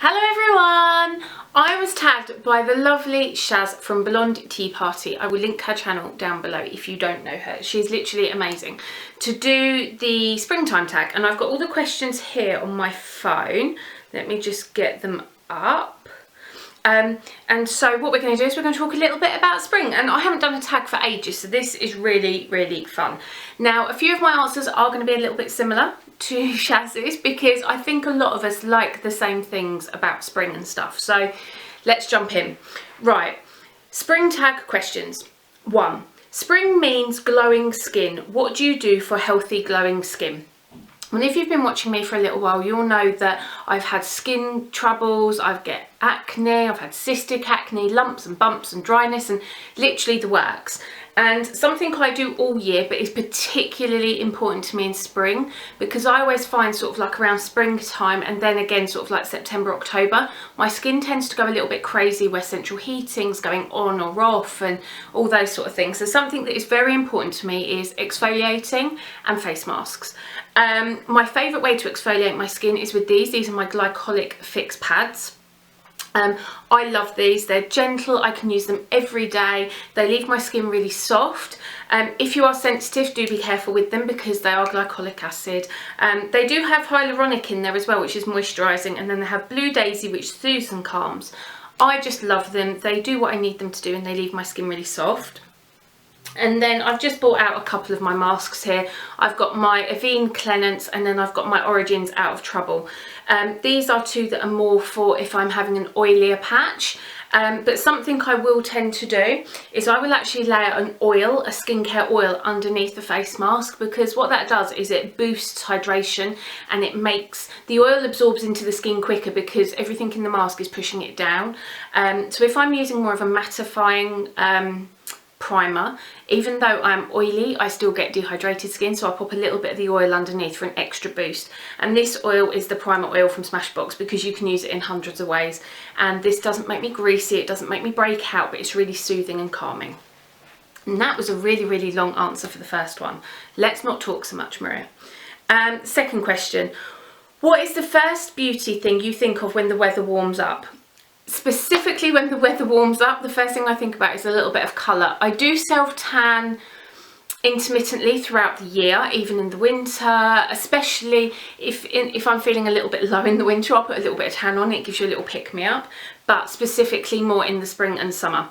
Hello everyone! I was tagged by the lovely Shaz from Blonde Tea Party. I will link her channel down below if you don't know her. She's literally amazing. To do the springtime tag, and I've got all the questions here on my phone. Let me just get them up. And so what we're going to do is we're going to talk a little bit about spring, and I haven't done a tag for ages, so this is really fun. Now, a few of my answers are going to be a little bit similar to Shaz's because I think a lot of us like the same things about spring and stuff. So let's jump in. Right, spring tag questions. 1. Spring means glowing skin. What do you do for healthy glowing skin? And if you've been watching me for a little while, you'll know that I've had skin troubles, I've got acne, I've had cystic acne, lumps and bumps and dryness and literally the works. And something I do all year but is particularly important to me in spring, because I always find sort of like around springtime and then again sort of like September, October, my skin tends to go a little bit crazy where central heating's going on or off and all those sort of things. So something that is very important to me is exfoliating and face masks. My favourite way to exfoliate my skin is with these. These are my Glycolic Fix pads. I love these. They're gentle. I can use them every day. They leave my skin really soft. If you are sensitive, do be careful with them because they are glycolic acid. They do have hyaluronic in there as well, which is moisturising, and then they have Blue Daisy, which soothes and calms. I just love them. They do what I need them to do and they leave my skin really soft. And then I've just brought out a couple of my masks here. I've got my Avène Cleanse and then I've got my Origins Out of Trouble. These are two that are more for if I'm having an oilier patch. But something I will tend to do is I will actually layer an oil, a skincare oil, underneath the face mask, because what that does is it boosts hydration and it makes the oil absorbs into the skin quicker because everything in the mask is pushing it down. So if I'm using more of a mattifying primer, even though I'm oily, I still get dehydrated skin, so I pop a little bit of the oil underneath for an extra boost. And this oil is the primer oil from Smashbox because you can use it in hundreds of ways, and this doesn't make me greasy, it doesn't make me break out, but it's really soothing and calming. And that was a really long answer for the first one. Let's not talk so much, Maria. Second question, what is the first beauty thing you think of when the weather warms up? Specifically when the weather warms up, the first thing I think about is a little bit of colour. I do self-tan intermittently throughout the year, even in the winter, especially if I'm feeling a little bit low in the winter, I'll put a little bit of tan on, it gives you a little pick-me-up, but specifically more in the spring and summer.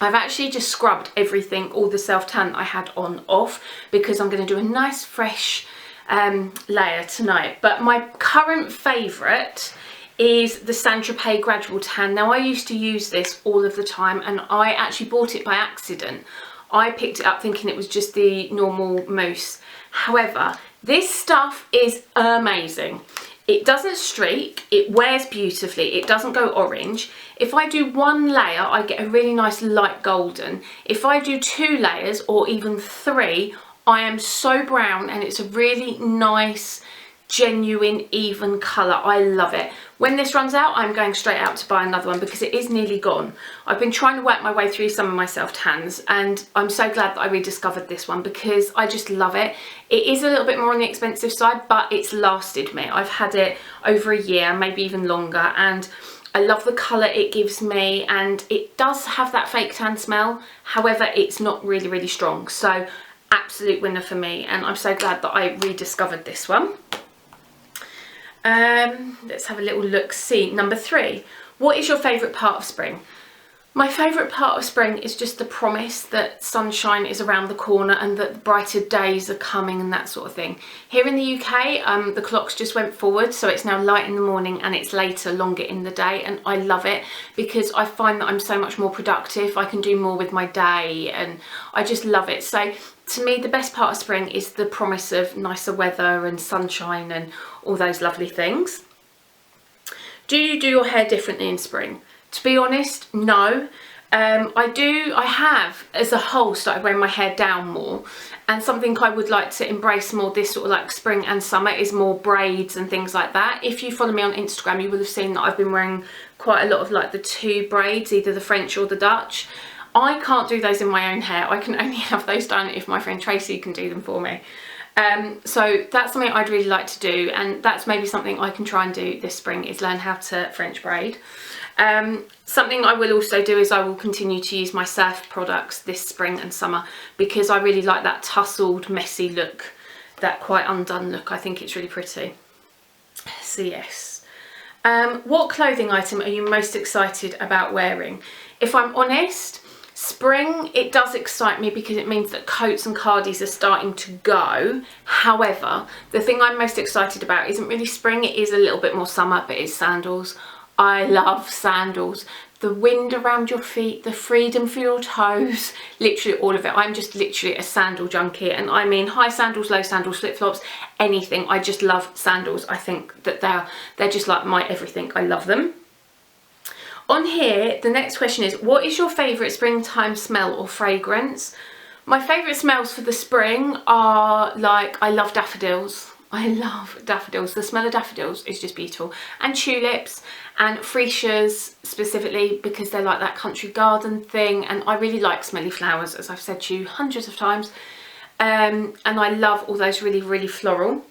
I've actually just scrubbed everything, all the self-tan I had on off, because I'm going to do a nice fresh layer tonight. But my current favourite is the Saint Tropez Gradual Tan. Now, I used to use this all of the time and I actually bought it by accident. I picked it up thinking it was just the normal mousse. However, this stuff is amazing. It doesn't streak, it wears beautifully, it doesn't go orange. If I do one layer, I get a really nice light golden. If I do 2 layers or even 3, I am so brown, and it's a really nice, genuine, even colour. I love it. When this runs out, I'm going straight out to buy another one because it is nearly gone. I've been trying to work my way through some of my self-tans, and I'm so glad that I rediscovered this one because I just love it. It is a little bit more on the expensive side, but it's lasted me. I've had it over a year, maybe even longer, and I love the colour it gives me, and it does have that fake tan smell. However, it's not really strong, so absolute winner for me, and I'm so glad that I rediscovered this one. Let's have a little look see. Number 3, what is your favourite part of spring? My favourite part of spring is just the promise that sunshine is around the corner and that brighter days are coming and that sort of thing. Here in the UK, the clocks just went forward, so it's now light in the morning and it's later, longer in the day, and I love it because I find that I'm so much more productive. I can do more with my day and I just love it. So to me, the best part of spring is the promise of nicer weather and sunshine and all those lovely things. Do you do your hair differently in spring? To be honest, no. I have, as a whole, started wearing my hair down more, and something I would like to embrace more this sort of like spring and summer is more braids and things like that. If you follow me on Instagram, you will have seen that I've been wearing quite a lot of like the 2 braids, either the French or the Dutch. I can't do those in my own hair. I can only have those done if my friend Tracy can do them for me. So that's something I'd really like to do, and that's maybe something I can try and do this spring, is learn how to French braid. Something I will also do is I will continue to use my surf products this spring and summer, because I really like that tussled, messy look, that quite undone look. I think it's really pretty. So yes. What clothing item are you most excited about wearing? If I'm honest, spring, it does excite me because it means that coats and cardies are starting to go. However, the thing I'm most excited about isn't really spring, it is a little bit more summer, but it's sandals. I love sandals. The wind around your feet, the freedom for your toes, literally all of it. I'm just literally a sandal junkie, and I mean high sandals, low sandals, flip-flops, anything. I just love sandals. I think that they're just like my everything. I love them. On here, the next question is, what is your favourite springtime smell or fragrance? My favourite smells for the spring are, like, I love daffodils. I love daffodils. The smell of daffodils is just beautiful. And tulips and freesias specifically, because they're like that country garden thing. And I really like smelly flowers, as I've said to you hundreds of times. And I love all those really, really floral.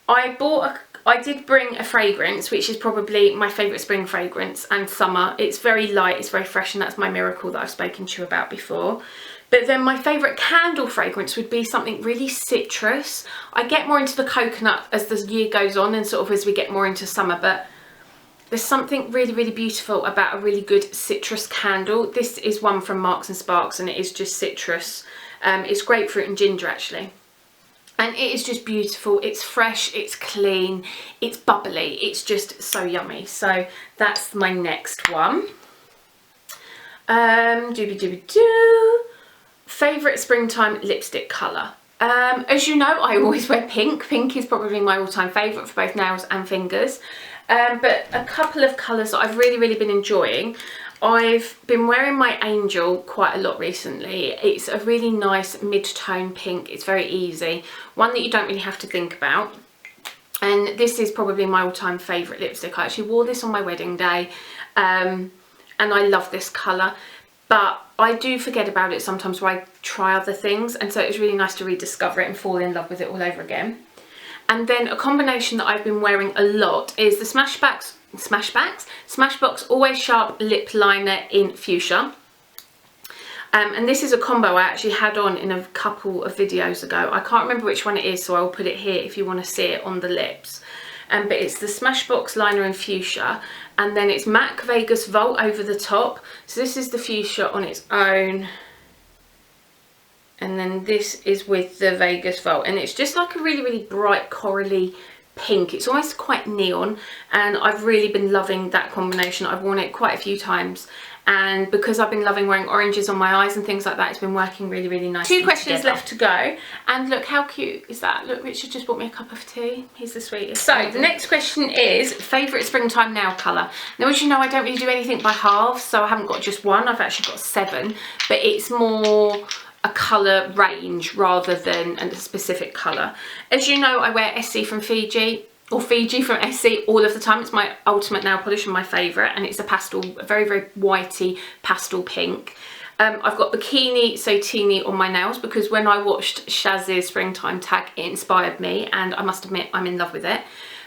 I did bring a fragrance, which is probably my favourite spring fragrance and summer. It's very light, it's very fresh, and that's my Miracle that I've spoken to you about before. But then my favourite candle fragrance would be something really citrus. I get more into the coconut as the year goes on and sort of as we get more into summer, but there's something really, really beautiful about a really good citrus candle. This is one from Marks and Sparks, and it is just citrus. It's grapefruit and ginger actually. And it is just beautiful. It's fresh, it's clean, it's bubbly, it's just so yummy. So that's my next one. Favourite springtime lipstick colour. As you know, I always wear pink. Pink is probably my all-time favourite for both nails and fingers. But a couple of colours that I've really, really been enjoying. I've been wearing my Angel quite a lot recently. It's a really nice mid-tone pink. It's very easy. One that you don't really have to think about. And this is probably my all-time favourite lipstick. I actually wore this on my wedding day. And I love this colour. But I do forget about it sometimes when I try other things. And so it's really nice to rediscover it and fall in love with it all over again. And then a combination that I've been wearing a lot is the Smashbox Always Sharp Lip Liner in Fuchsia. And this is a combo I actually had on in a couple of videos ago. I can't remember which one it is, so I'll put it here if you want to see it on the lips. But it's the Smashbox Liner in Fuchsia, and then it's MAC Vegas Vault over the top. So this is the Fuchsia on its own. And then this is with the Vegas Vault, and it's just like a really, really bright corally pink. It's almost quite neon, and I've really been loving that combination. I've worn it quite a few times, and because I've been loving wearing oranges on my eyes and things like that, it's been working really, really nicely. 2 questions left to go, and look how cute is that. Look, Richard just bought me a cup of tea. He's the sweetest. So the next question is favourite springtime nail colour. Now, as you know, I don't really do anything by halves, so I haven't got just one. I've actually got 7, but it's more a colour range rather than a specific colour. As you know, I wear Essie from Fiji, or Fiji from Essie, all of the time. It's my ultimate nail polish and my favourite, and it's a pastel, a very, very whitey pastel pink. I've got Bikini So Teeny on my nails because when I watched Shaz's springtime tag, it inspired me, and I must admit I'm in love with it.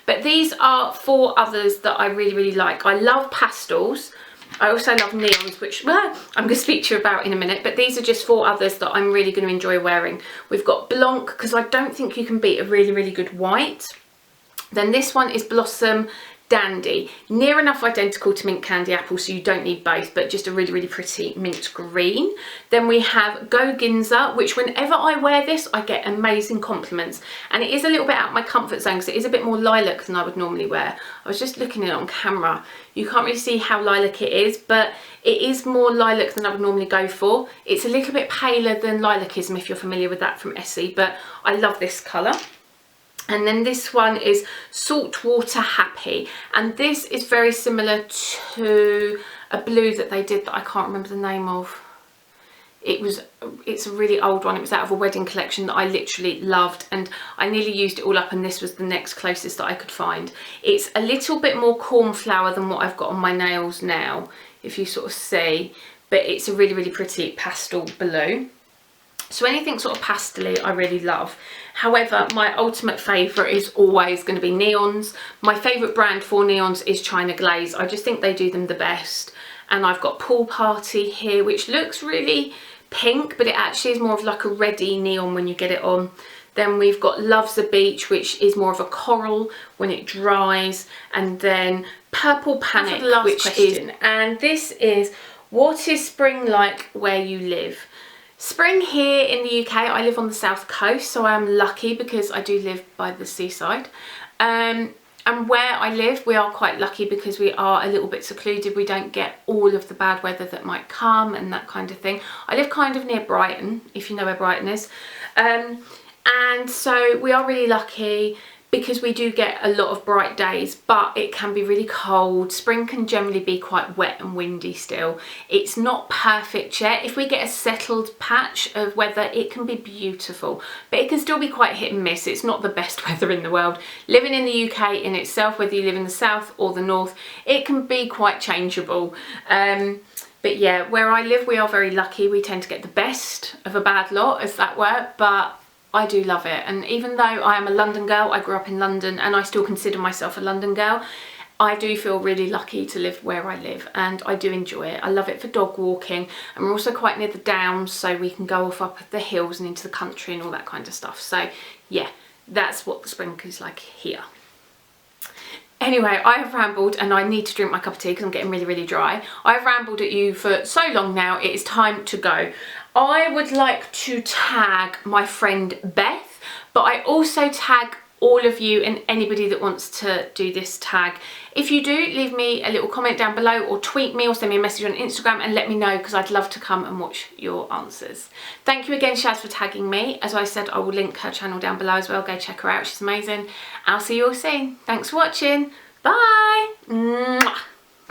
But these are 4 others that I really, really like. I love pastels. I also love neons, which I'm going to speak to you about in a minute, but these are just 4 others that I'm really going to enjoy wearing. We've got Blanc, because I don't think you can beat a really, really good white. Then this one is Blossom Dandy, near enough identical to Mint Candy Apple, so you don't need both, but just a really, really pretty mint green. Then we have Go Ginza, which whenever I wear this, I get amazing compliments. And it is a little bit out of my comfort zone because it is a bit more lilac than I would normally wear. I was just looking at it on camera. You can't really see how lilac it is, but it is more lilac than I would normally go for. It's a little bit paler than Lilacism, if you're familiar with that from Essie, but I love this colour. And then this one is Saltwater Happy, and this is very similar to a blue that they did that I can't remember the name of. It's a really old one. It was out of a wedding collection that I literally loved, and I nearly used it all up, and this was the next closest that I could find. It's a little bit more cornflower than what I've got on my nails now, if you sort of see, but it's a really, really pretty pastel blue. So anything sort of pastel-y I really love. However, my ultimate favourite is always going to be neons. My favourite brand for neons is China Glaze. I just think they do them the best. And I've got Pool Party here, which looks really pink, but it actually is more of like a reddy neon when you get it on. Then we've got Love's a Beach, which is more of a coral when it dries. And then Purple Panic, which is, and this is, what is spring like where you live? Spring here in the UK, I live on the south coast, so I am lucky because I do live by the seaside. And where I live, we are quite lucky because we are a little bit secluded. We don't get all of the bad weather that might come and that kind of thing. I live kind of near Brighton, if you know where Brighton is. And so we are really lucky because we do get a lot of bright days, but it can be really cold. Spring can generally be quite wet and windy still. It's not perfect yet. If we get a settled patch of weather, it can be beautiful, but it can still be quite hit and miss. It's not the best weather in the world. Living in the UK in itself, whether you live in the south or the north, it can be quite changeable. But yeah, where I live, we are very lucky. We tend to get the best of a bad lot, as that were, but I do love it. And even though I am a London girl, I grew up in London and I still consider myself a London girl, I do feel really lucky to live where I live and I do enjoy it. I love it for dog walking, and we're also quite near the downs, so we can go off up the hills and into the country and all that kind of stuff. So yeah, that's what the spring is like here. Anyway, I have rambled and I need to drink my cup of tea because I'm getting really, really dry. I've rambled at you for so long now, it is time to go. I would like to tag my friend Beth, but I also tag all of you and anybody that wants to do this tag. If you do, leave me a little comment down below or tweet me or send me a message on Instagram and let me know, because I'd love to come and watch your answers. Thank you again, Shaz, for tagging me. As I said, I will link her channel down below as well. Go check her out, she's amazing. I'll see you all soon. Thanks for watching. Bye.